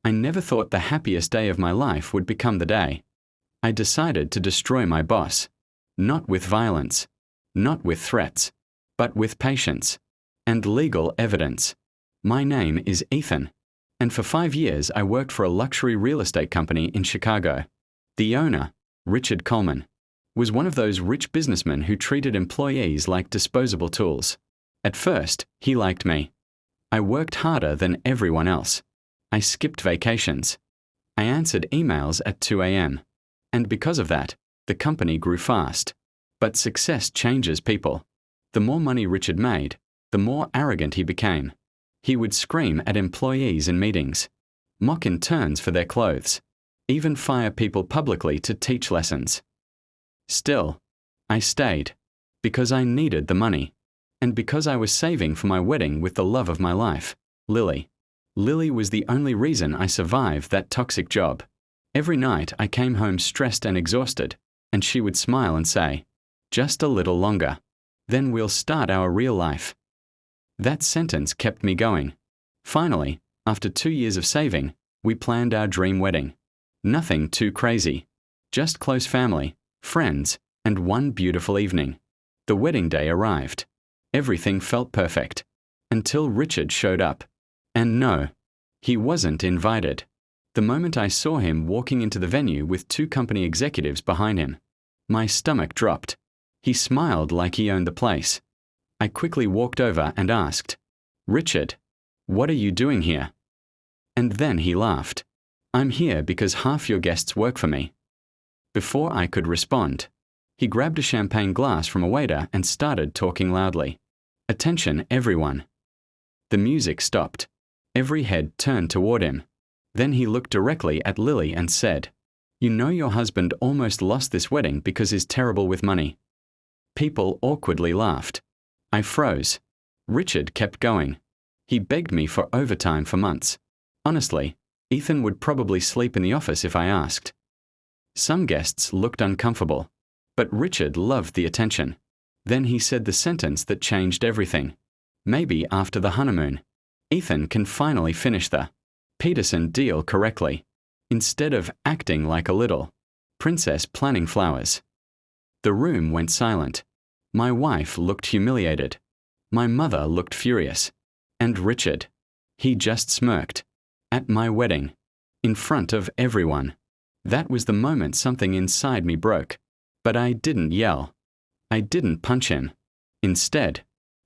I never thought the happiest day of my life would become the day I decided to destroy my boss. Not with violence, not with threats, but with patience and legal evidence. My name is Ethan, and for 5 years I worked for a luxury real estate company in Chicago. The owner, Richard Coleman, was one of those rich businessmen who treated employees like disposable tools. At first, he liked me. I worked harder than everyone else. I skipped vacations. I answered emails at 2 a.m. And because of that, the company grew fast. But success changes people. The more money Richard made, the more arrogant he became. He would scream at employees in meetings, mock interns for their clothes, even fire people publicly to teach lessons. Still, I stayed, because I needed the money, and because I was saving for my wedding with the love of my life, Lily. Lily was the only reason I survived that toxic job. Every night I came home stressed and exhausted, and she would smile and say, "Just a little longer. Then we'll start our real life." That sentence kept me going. Finally, after 2 years of saving, we planned our dream wedding. Nothing too crazy. Just close family, friends, and one beautiful evening. The wedding day arrived. Everything felt perfect. Until Richard showed up. And no, he wasn't invited. The moment I saw him walking into the venue with 2 company executives behind him, my stomach dropped. He smiled like he owned the place. I quickly walked over and asked, "Richard, what are you doing here?" And then he laughed. "I'm here because half your guests work for me." Before I could respond, he grabbed a champagne glass from a waiter and started talking loudly. "Attention, everyone." The music stopped. Every head turned toward him. Then he looked directly at Lily and said, "You know your husband almost lost this wedding because he's terrible with money." People awkwardly laughed. I froze. Richard kept going. He begged me for overtime for months. Honestly, Ethan would probably sleep in the office if I asked. Some guests looked uncomfortable, but Richard loved the attention. Then he said the sentence that changed everything. "Maybe after the honeymoon, Ethan can finally finish the Peterson deal correctly, instead of acting like a little princess planning flowers." The room went silent. My wife looked humiliated. My mother looked furious. And Richard, he just smirked. At my wedding, in front of everyone. That was the moment something inside me broke. But I didn't yell. I didn't punch him. Instead,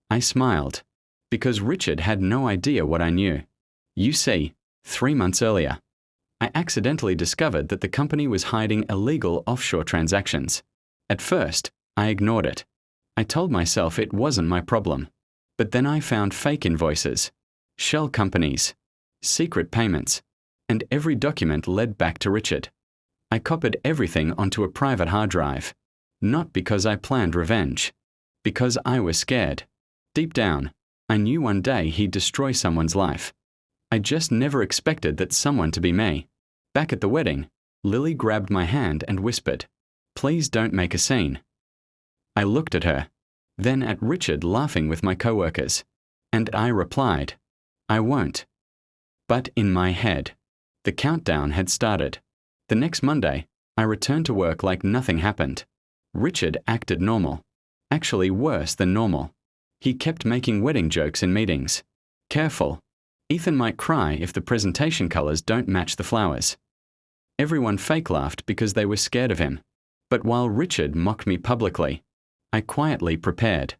I smiled. Because Richard had no idea what I knew. You see, 3 months earlier, I accidentally discovered that the company was hiding illegal offshore transactions. At first, I ignored it. I told myself it wasn't my problem. But then I found fake invoices, shell companies, secret payments, and every document led back to Richard. I copied everything onto a private hard drive. Not because I planned revenge. Because I was scared. Deep down, I knew one day he'd destroy someone's life. I just never expected that someone to be me. Back at the wedding, Lily grabbed my hand and whispered, "Please don't make a scene." I looked at her, then at Richard laughing with my coworkers, and I replied, "I won't." But in my head, the countdown had started. The next Monday, I returned to work like nothing happened. Richard acted normal. Actually worse than normal. He kept making wedding jokes in meetings. "Careful. Ethan might cry if the presentation colors don't match the flowers." Everyone fake laughed because they were scared of him. But while Richard mocked me publicly, I quietly prepared.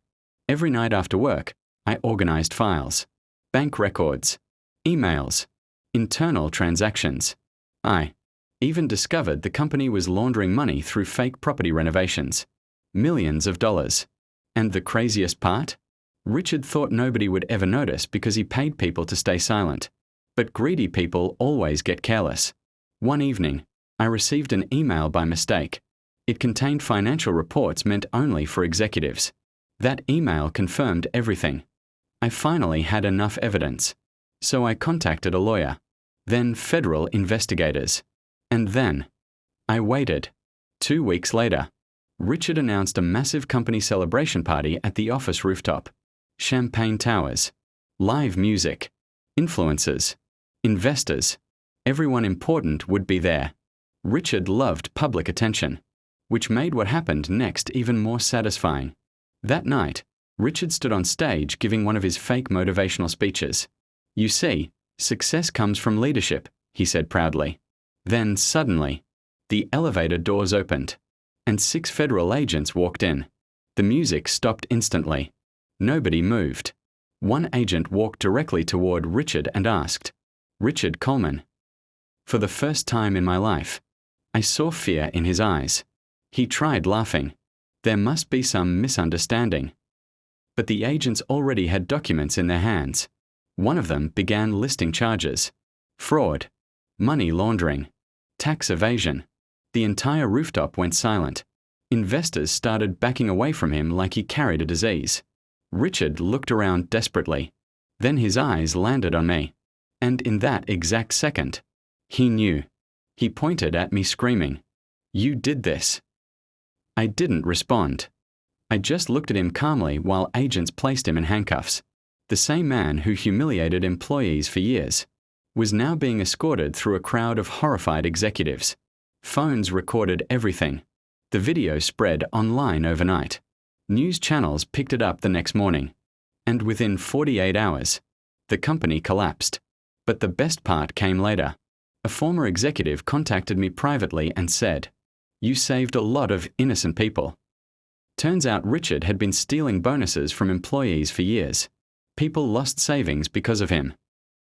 Every night after work, I organized files, bank records, emails, internal transactions. I even discovered the company was laundering money through fake property renovations. Millions of dollars. And the craziest part? Richard thought nobody would ever notice because he paid people to stay silent. But greedy people always get careless. One evening, I received an email by mistake. It contained financial reports meant only for executives. That email confirmed everything. I finally had enough evidence. So I contacted a lawyer, then federal investigators. And then, I waited. 2 weeks later, Richard announced a massive company celebration party at the office rooftop. Champagne towers, live music, influencers, investors. Everyone important would be there. Richard loved public attention, which made what happened next even more satisfying. That night, Richard stood on stage giving one of his fake motivational speeches. "You see, success comes from leadership," he said proudly. Then, suddenly, the elevator doors opened, and 6 federal agents walked in. The music stopped instantly. Nobody moved. One agent walked directly toward Richard and asked, "Richard Coleman?" For the first time in my life, I saw fear in his eyes. He tried laughing. There must be some misunderstanding. But the agents already had documents in their hands. One of them began listing charges: fraud, money laundering, tax evasion. The entire rooftop went silent. Investors started backing away from him like he carried a disease. Richard looked around desperately. Then his eyes landed on me. And in that exact second, he knew. He pointed at me screaming, "You did this." I didn't respond. I just looked at him calmly while agents placed him in handcuffs. The same man who humiliated employees for years was now being escorted through a crowd of horrified executives. Phones recorded everything. The video spread online overnight. News channels picked it up the next morning. And within 48 hours, the company collapsed. But the best part came later. A former executive contacted me privately and said, "You saved a lot of innocent people." Turns out Richard had been stealing bonuses from employees for years. People lost savings because of him.